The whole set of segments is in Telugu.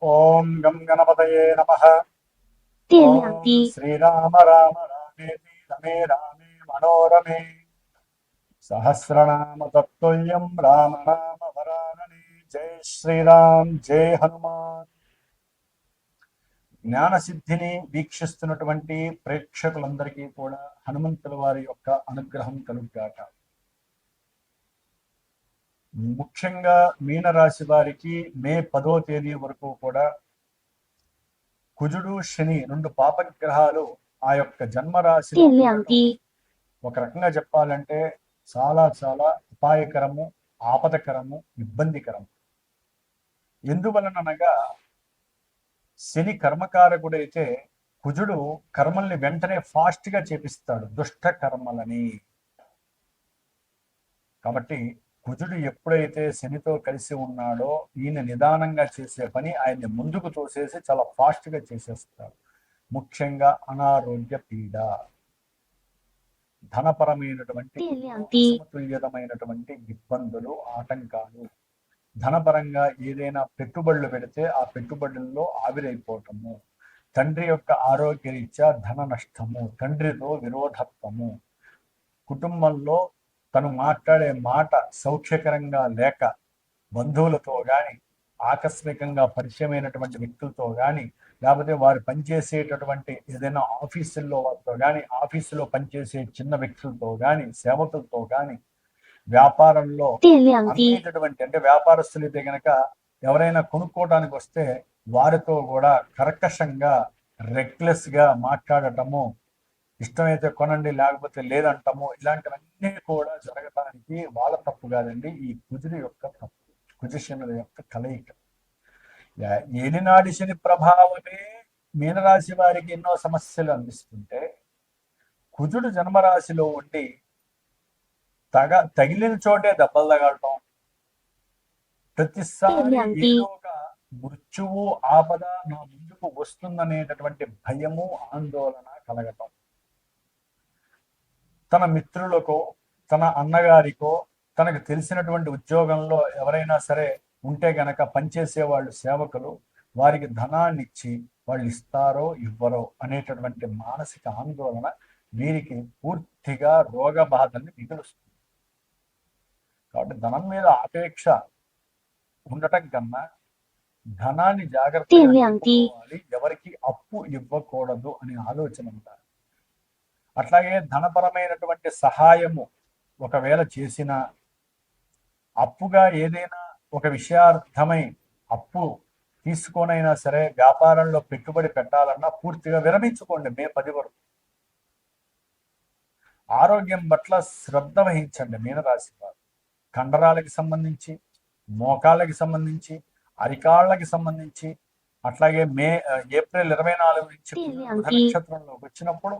ఓం గం గణపతయే నమః. 电量 ఓం 低， శ్రీరామ రామ రామేతి రమే రామే మనోరమే సహస్రనామ తత్తుల్యం రామ నామ వరాననే. జై శ్రీరామ్, జై హనుమాన్. జ్ఞానసిద్ధిని వీక్షిస్తున్నటువంటి ప్రేక్షకులందరికీ కూడా హనుమంతుల వారి యొక్క అనుగ్రహం కలుగుగాక. ముఖ్యంగా మీనరాశి వారికి మే 10వ తేదీ వరకు కూడా కుజుడు శని రెండు పాపగ్రహాలు ఆ యొక్క జన్మరాశిలో 电量 ఉండటం 低， ఒక రకంగా చెప్పాలంటే చాలా చాలా అపాయకరము, ఆపదకరము, ఇబ్బందికరము. ఎందువలననగా శని కర్మకారకుడైతే కుజుడు కర్మల్ని వెంటనే ఫాస్ట్ గా చేపిస్తాడు, దుష్ట కర్మలని. కాబట్టి కుజుడు ఎప్పుడైతే శనితో కలిసి ఉన్నాడో ఈయన నిదానంగా చేసే పని ఆయన్ని ముందుకు తోసేసి చాలా ఫాస్ట్ గా చేసేస్తాడు. ముఖ్యంగా అనారోగ్య పీడ, ధనపరమైనటువంటి 电 ఎన్నో 量低， అసమతుల్యతమైనటువంటి ఇబ్బందులు, ఆటంకాలు, ధనపరంగా ఏదైనా పెట్టుబడులు పెడితే ఆ పెట్టుబడుల్లో ఆవిరైపోవటము, తండ్రి యొక్క ఆరోగ్యరీత్యా ధన నష్టము, తండ్రితో విరోధత్వము, కుటుంబంలో తను మాట్లాడే మాట సౌఖ్యకరంగా లేక బంధువులతో కానీ, ఆకస్మికంగా పరిచయమైనటువంటి వ్యక్తులతో కానీ, లేకపోతే వారు పనిచేసేటటువంటి ఏదైనా ఆఫీసుల్లో వారితో కానీ, ఆఫీసులో పనిచేసే చిన్న వ్యక్తులతో కానీ, సేవకులతో కానీ, వ్యాపారంలో 电量低， అమ్మేటటువంటి అంటే వ్యాపారస్తులు అయితే గనక ఎవరైనా కొనుక్కోవడానికి వస్తే వారితో కూడా కర్కశంగా, రెక్లెస్ గా మాట్లాడటము, ఇష్టమైతే కొనండి లేకపోతే లేదంటాము, ఇలాంటివన్నీ కూడా జరగటానికి వాళ్ళ తప్పు కాదండి, ఈ కుజుడి యొక్క తప్పు, కుజశనుల యొక్క కలయిక. ఏలినాడి శని ప్రభావమే మీనరాశి వారికి ఎన్నో సమస్యలు అందిస్తుంటే కుజుడు జన్మరాశిలో ఉండి తగిలిన చోటే దెబ్బలు తగలటం, 电 ప్రతిసారి 量 ఏదో 低， ఒక మృత్యువు, ఆపద నా ముందుకు వస్తుందనేటటువంటి భయము, ఆందోళన కలగటం, తన మిత్రులకో, తన అన్నగారికో, తనకు తెలిసినటువంటి ఉద్యోగంలో ఎవరైనా సరే ఉంటే గనక పనిచేసే వాళ్ళు, సేవకులు, వారికి ధనాన్ని ఇచ్చి వాళ్ళు ఇస్తారో ఇవ్వరో అనేటటువంటి మానసిక ఆందోళన వీరికి పూర్తిగా రోగ బాధల్ని మిగులుస్తుంది. కాబట్టి ధనం మీద ఆపేక్ష ఉండటం కన్నా ధనాన్ని జాగ్రత్తగా 电量低， నిలుపుకోవాలి, ఎవరికి అప్పు ఇవ్వకూడదు అనే ఆలోచన ఉంటారు. అట్లాగే ధనపరమైనటువంటి సహాయము ఒకవేళ చేసిన అప్పుగా ఏదైనా ఒక విషయార్థమై అప్పు తీసుకోనైనా సరే వ్యాపారంలో పెట్టుబడి పెట్టాలన్నా పూర్తిగా విరమించుకోండి మే 10 వరకు. ఆరోగ్యం పట్ల శ్రద్ధ వహించండి మీనరాశి వారు. కండరాలకి సంబంధించి, మోకాళ్ళకి సంబంధించి, అరికాళ్ళకి సంబంధించి, అట్లాగే ఏప్రిల్ 24 నుంచి 电量 బుధ 低， నక్షత్రంలోకి వచ్చినప్పుడు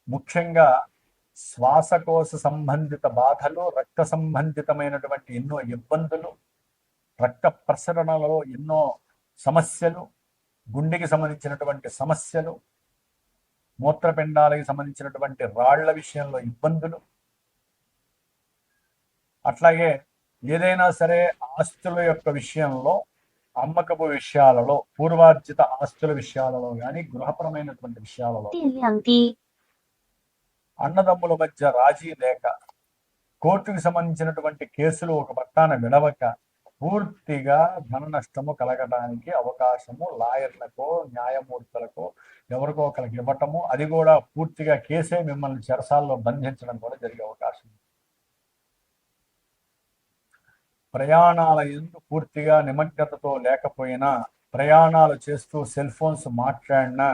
ముఖ్యంగా శ్వాసకోశ సంబంధిత బాధలు, రక్త సంబంధితమైనటువంటి ఎన్నో ఇబ్బందులు, రక్త ప్రసరణలో ఎన్నో సమస్యలు, గుండెకి సంబంధించినటువంటి సమస్యలు, మూత్రపిండాలకి సంబంధించినటువంటి రాళ్ల విషయంలో ఇబ్బందులు, అట్లాగే ఏదైనా సరే ఆస్తుల యొక్క విషయంలో, అమ్మకపు విషయాలలో, పూర్వార్జిత ఆస్తుల విషయాలలో కానీ, గృహపరమైనటువంటి విషయాలలో, 电量低， అన్నదమ్ముల మధ్య రాజీ లేక, కోర్టుకు సంబంధించినటువంటి కేసులు ఒక పట్టాన విడవక పూర్తిగా ధన నష్టము కలగడానికి అవకాశము, లాయర్లకో, న్యాయమూర్తులకో ఎవరికో ఒకరికి ఇవ్వటము, అది కూడా పూర్తిగా కేసే మిమ్మల్ని చెరసాల్లో బంధించడం కూడా జరిగే అవకాశం. ప్రయాణాల యందు పూర్తిగా నిమగ్నతతో లేకపోయినా, ప్రయాణాలు చేస్తూ సెల్ ఫోన్స్ మాట్లాడినా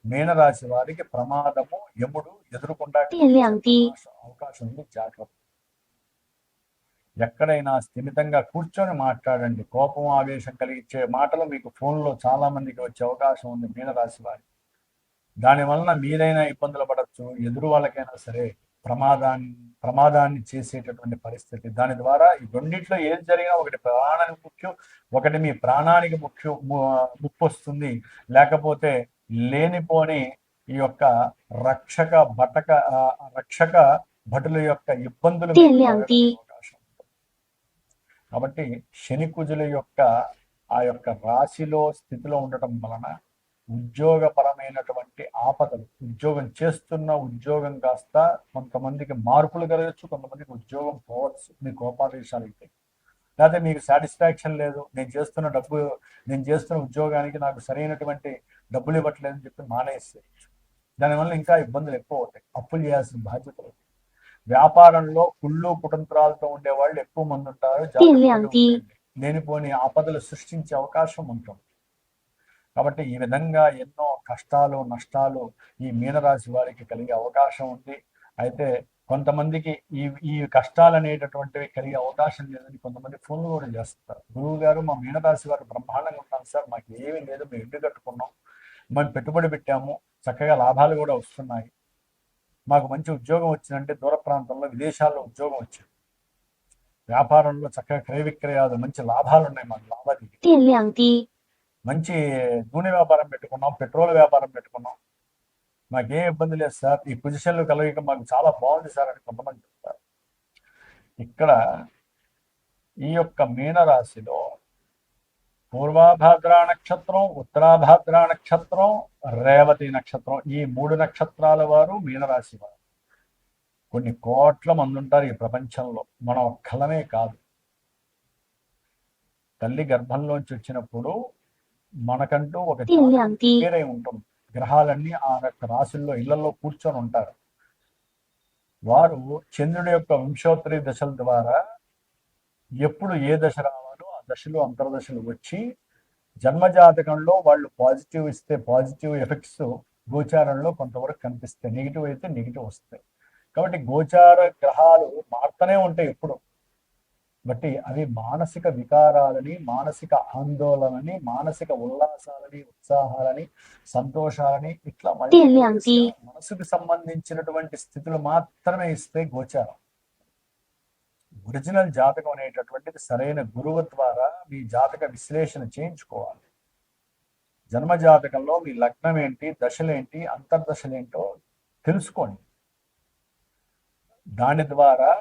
మీనరాశి వారికి ప్రమాదము, యముడు ఎదురుకుండా 电量低， అవకాశం ఉంది, జాగ్రత్త. ఎక్కడైనా స్థిమితంగా కూర్చొని మాట్లాడండి. కోపం, ఆవేశం కలిగించే మాటలు మీకు ఫోన్లో చాలా మందికి వచ్చే అవకాశం ఉంది మీనరాశి వారికి. దానివలన మీరైనా ఇబ్బందులు పడవచ్చు, ఎదురు వాళ్ళకైనా సరే ప్రమాదాన్ని చేసేటటువంటి పరిస్థితి. దాని ద్వారా ఈ రెండిట్లో ఏది జరిగినా ఒకటి ప్రాణానికి ముఖ్యం, ఒకటి మీ ప్రాణానికి ముప్పు వస్తుంది, లేకపోతే లేనిపోని ఈ యొక్క రక్షక భటుల యొక్క ఇబ్బందులు 电量低， అవకాశం. కాబట్టి శని కుజుల యొక్క ఆ యొక్క రాశిలో స్థితిలో ఉండటం వలన ఉద్యోగపరమైనటువంటి ఆపదలు, ఉద్యోగం చేస్తున్న ఉద్యోగం కాస్త కొంతమందికి మార్పులు కలగచ్చు, కొంతమందికి ఉద్యోగం పోవచ్చు మీ కోపాదేశాలు అయితే. లేకపోతే మీకు సాటిస్ఫాక్షన్ లేదు, నేను చేస్తున్న ఉద్యోగానికి నాకు సరైనటువంటి డబ్బులు ఇవ్వట్లేదని చెప్పి మానేసేయచ్చు. దానివల్ల ఇంకా ఇబ్బందులు ఎక్కువ అవుతాయి, అప్పులు చేయాల్సిన బాధ్యతలు. వ్యాపారంలో కుళ్ళు కుతంత్రాలతో ఉండేవాళ్ళు ఎక్కువ మంది ఉంటారు, జాగ్రత్తగా ఉండండి. లేనిపోని ఆపదలు సృష్టించే అవకాశం ఉంటుంది. కాబట్టి ఈ విధంగా ఎన్నో కష్టాలు నష్టాలు ఈ మీనరాశి వారికి కలిగే అవకాశం ఉంది. అయితే కొంతమందికి ఈ కష్టాలు అనేటటువంటివి కలిగే అవకాశం లేదని కొంతమంది ఫోన్లు కూడా చేస్తారు. గురువు గారు, మా మీనరాశి వారు బ్రహ్మాండంగా ఉంటాం సార్, మాకు ఏమీ లేదు, మేము ఇల్లు కట్టుకున్నాం, మేము పెట్టుబడి పెట్టాము, చక్కగా లాభాలు కూడా వస్తున్నాయి, మాకు మంచి ఉద్యోగం వచ్చిందంటే దూర ప్రాంతంలో విదేశాల్లో ఉద్యోగం వచ్చింది, వ్యాపారంలో చక్కగా క్రయ విక్రయాలు మంచి లాభాలు ఉన్నాయి, మాకు లావాదేవీ, మంచి నూనె వ్యాపారం పెట్టుకున్నాం, పెట్రోల్ వ్యాపారం పెట్టుకున్నాం, మాకేం ఇబ్బంది లేదు సార్, ఈ పొజిషన్లో కలగక మాకు చాలా బాగుంది సార్ అని కొంతమంది చెప్తారు. ఇక్కడ ఈ యొక్క మీనరాశిలో పూర్వాభాద్ర నక్షత్రం, ఉత్తరాభాద్ర నక్షత్రం, రేవతి నక్షత్రం, ఈ 3 నక్షత్రాల వారు మీనరాశి వారు. కొన్ని కోట్ల మంది ఉంటారు ఈ ప్రపంచంలో, మనం ఒక్కలమే కాదు. తల్లి గర్భంలోంచి వచ్చినప్పుడు మనకంటూ ఒక పేరై ఉంటుంది. గ్రహాలన్నీ ఆ యొక్క రాశుల్లో ఇళ్లలో కూర్చొని ఉంటారు. వారు చంద్రుడి యొక్క వంశోత్తరి దశల ద్వారా ఎప్పుడు ఏ దశ రావాలో ఆ దశలు అంతర్దశలు వచ్చి జన్మజాతకంలో వాళ్ళు పాజిటివ్ ఇస్తే పాజిటివ్ ఎఫెక్ట్స్ గోచారంలో కొంతవరకు కనిపిస్తాయి, నెగిటివ్ అయితే నెగిటివ్ వస్తాయి. కాబట్టి గోచార గ్రహాలు మారుతూనే ఉంటాయి ఎప్పుడు. బట్టి అవి మానసిక వికారాలని, మానసిక ఆందోళనని, మానసిక ఉల్లాసాలని, ఉత్సాహాలని, సంతోషాలని, ఇట్లా మనసుకు సంబంధించినటువంటి స్థితులు మాత్రమే ఇస్తే గోచారం. ఒరిజినల్ జాతకం అనేటటువంటిది సరైన గురువు ద్వారా మీ జాతక విశ్లేషణ చేయించుకోవాలి. జన్మ జాతకంలో మీ లగ్నం ఏంటి, దశలేంటి, అంతర్దశలేంటో తెలుసుకోండి. దాని ద్వారా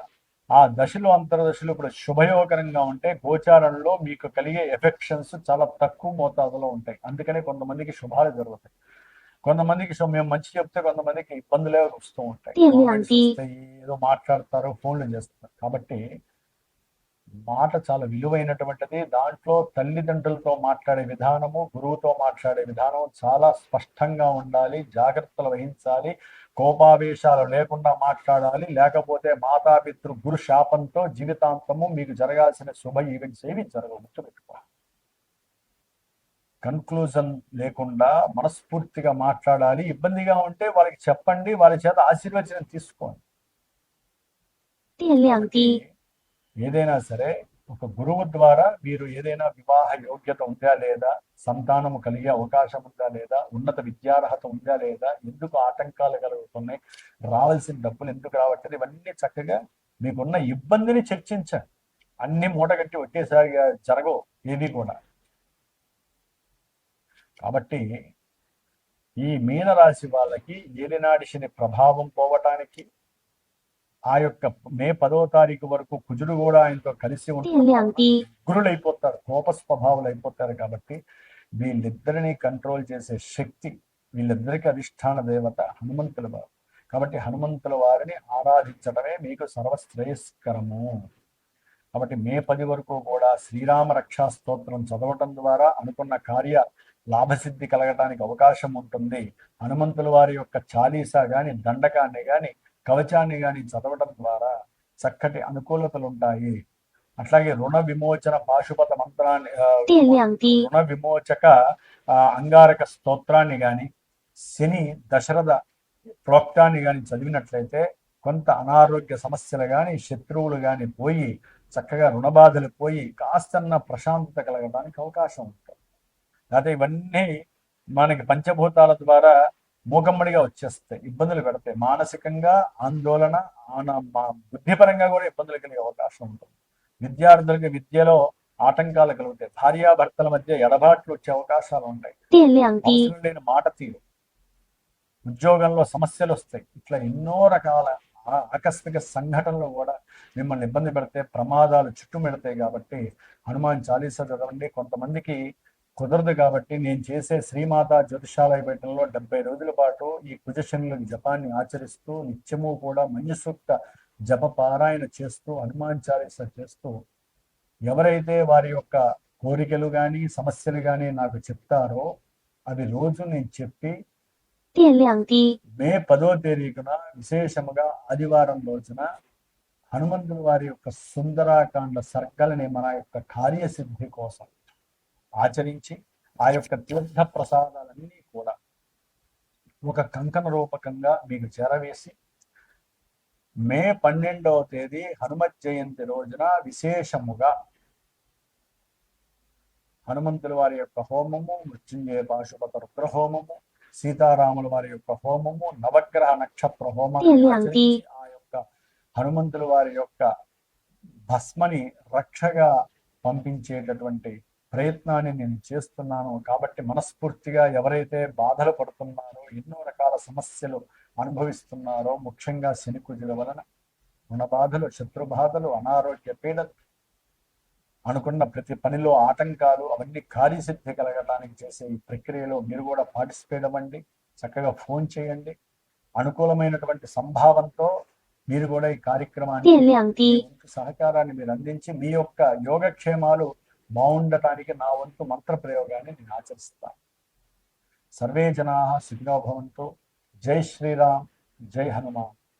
ఆ దశలు అంతర్దశలు ఇప్పుడు శుభయోగకరంగా ఉంటే గోచారంలో మీకు కలిగే ఎఫెక్షన్స్ చాలా తక్కువ మోతాదులో ఉంటాయి. అందుకనే కొంతమందికి శుభాలు జరుగుతాయి, కొంతమందికి మేము మంచి చెప్తే కొంతమందికి ఇబ్బందులే వస్తూ ఉంటాయి, ఏదో మాట్లాడతారు, ఫోన్లు చేస్తారు. కాబట్టి మాట చాలా విలువైనటువంటిది. దాంట్లో తల్లిదండ్రులతో మాట్లాడే విధానము, గురువుతో మాట్లాడే విధానం చాలా స్పష్టంగా ఉండాలి, జాగ్రత్తలు వహించాలి, కోపావేశాలు లేకుండా మాట్లాడాలి. లేకపోతే మాతాపితృ గురు శాపంతో జీవితాంతము మీకు జరగాల్సిన శుభ ఈవెంట్స్ ఏవి జరగవు. గుర్తుపెట్టుకోవాలి. కన్క్లూజన్ లేకుండా మనస్ఫూర్తిగా మాట్లాడాలి. ఇబ్బందిగా ఉంటే వాళ్ళకి చెప్పండి, వాళ్ళ చేత ఆశీర్వచనం తీసుకోండి. ఏదైనా సరే ఒక గురువు ద్వారా మీరు ఏదైనా వివాహ యోగ్యత ఉందా లేదా, సంతానము కలిగే అవకాశం ఉందా లేదా, ఉన్నత విద్యార్హత ఉందా లేదా, ఎందుకు ఆటంకాలు కలుగుతున్నాయి, రావాల్సిన డబ్బులు ఎందుకు రావట్లేదు, ఇవన్నీ చక్కగా మీకున్న ఇబ్బందిని చర్చించండి. అన్ని మూటగట్టి ఒకేసారిగా జరగవు ఏవి కూడా. కాబట్టి ఈ మీనరాశి వాళ్ళకి ఏలినాటి శని ప్రభావం పోవటానికి, ఆ యొక్క మే 10వ తారీఖు వరకు కుజుడు కూడా ఆయనతో కలిసి ఉంటారు, గురులు అయిపోతారు, కోప స్వభావాలు అయిపోతారు. కాబట్టి వీళ్ళిద్దరిని కంట్రోల్ చేసే శక్తి, వీళ్ళిద్దరికి అధిష్టాన దేవత హనుమంతుల వారు. కాబట్టి హనుమంతుల వారిని ఆరాధించడమే మీకు సర్వశ్రేయస్కరము. కాబట్టి మే 10 వరకు కూడా శ్రీరామ రక్షా స్తోత్రం చదవటం ద్వారా అనుకున్న కార్య లాభసిద్ధి కలగటానికి అవకాశం ఉంటుంది. హనుమంతుల వారి యొక్క చాలీసా గాని, దండకాన్ని గాని, కవచాన్ని గాని చదవటం ద్వారా చక్కటి అనుకూలతలు ఉంటాయి. అట్లాగే రుణ విమోచన పాశుపత మంత్రాన్ని, రుణ విమోచక అంగారక స్తోత్రాన్ని గాని, శని దశరథ ప్రోక్తాన్ని గాని చదివినట్లయితే కొంత అనారోగ్య సమస్యలు గాని, శత్రువులు గాని పోయి చక్కగా రుణబాధలు పోయి కాస్తన్న ప్రశాంతత కలగడానికి అవకాశం ఉంటుంది. అయితే ఇవన్నీ మనకి పంచభూతాల ద్వారా మూకమ్మడిగా వచ్చేస్తాయి, ఇబ్బందులు పెడతాయి. మానసికంగా ఆందోళన, బుద్ధిపరంగా కూడా ఇబ్బందులు కలిగే అవకాశం ఉంటుంది. విద్యార్థులకి విద్యలో ఆటంకాలు కలుగుతాయి, భార్యాభర్తల మధ్య ఎడబాట్లు వచ్చే అవకాశాలు ఉంటాయి, అవసరం లేని మాట తీరు, ఉద్యోగంలో సమస్యలు వస్తాయి. ఇట్లా ఎన్నో రకాల ఆకస్మిక సంఘటనలు కూడా మిమ్మల్ని ఇబ్బంది పెడితే ప్రమాదాలు చుట్టుమెడతాయి. కాబట్టి హనుమాన్ చాలీసా చదవండి. కొంతమందికి కుదరదు కాబట్టి నేను చేసే శ్రీమాత జ్యోతిషాలయ పీఠంలో 70 రోజుల పాటు ఈ కుజశనుల జపాన్ని ఆచరిస్తూ నిత్యము కూడా మంజు సూక్త జప పారాయణ చేస్తూ హనుమాన్ చాలీసా చేస్తూ ఎవరైతే వారి యొక్క కోరికలు కానీ సమస్యలు కానీ నాకు చెప్తారో అవి రోజు నేను చెప్పి 电量低， మే 10వ తేదీన విశేషముగా ఆదివారం రోజున హనుమంతుల వారి యొక్క సుందరాకాండ సర్గలని మన యొక్క కార్యసిద్ధి కోసం ఆచరించి ఆ యొక్క తీర్థ ప్రసాదాలన్నీ కూడా ఒక కంకణ రూపకంగా మీకు చేరవేసి మే 12వ తేదీ హనుమత్ జయంతి రోజున విశేషముగా హనుమంతుల వారి యొక్క హోమము, మృత్యుంజయ పాశుపత రుద్ర హోమము, సీతారాముల వారి యొక్క హోమము, నవగ్రహ నక్షత్ర హోమాన్ని ఆచరించి ఆ యొక్క హనుమంతుల వారి యొక్క భస్మని రక్షగా పంపించేటటువంటి ప్రయత్నాన్ని నేను చేస్తున్నాను. కాబట్టి మనస్ఫూర్తిగా ఎవరైతే బాధలు పడుతున్నారో, ఎన్నో రకాల సమస్యలు అనుభవిస్తున్నారో, ముఖ్యంగా శనికుజుల వలన రుణ బాధలు, శత్రు బాధలు, అనారోగ్య పీడలు, అనుకున్న ప్రతి పనిలో ఆటంకాలు, అవన్నీ కార్యసిద్ధి కలగడానికి చేసే ఈ ప్రక్రియలో మీరు కూడా పార్టిసిపేట్ అవ్వండి. చక్కగా ఫోన్ చేయండి. అనుకూలమైనటువంటి సంభావంతో మీరు కూడా ఈ కార్యక్రమాన్ని 电量低， మీ వంతు సహకారాన్ని మీరు అందించి మీ యొక్క యోగక్షేమాలు బాగుండటానికి నా వంతు మంత్ర ప్రయోగాన్ని నేను ఆచరిస్తాను. సర్వే జనాః సుఖినో భవంతు. జై శ్రీరామ్, జై హనుమాన్.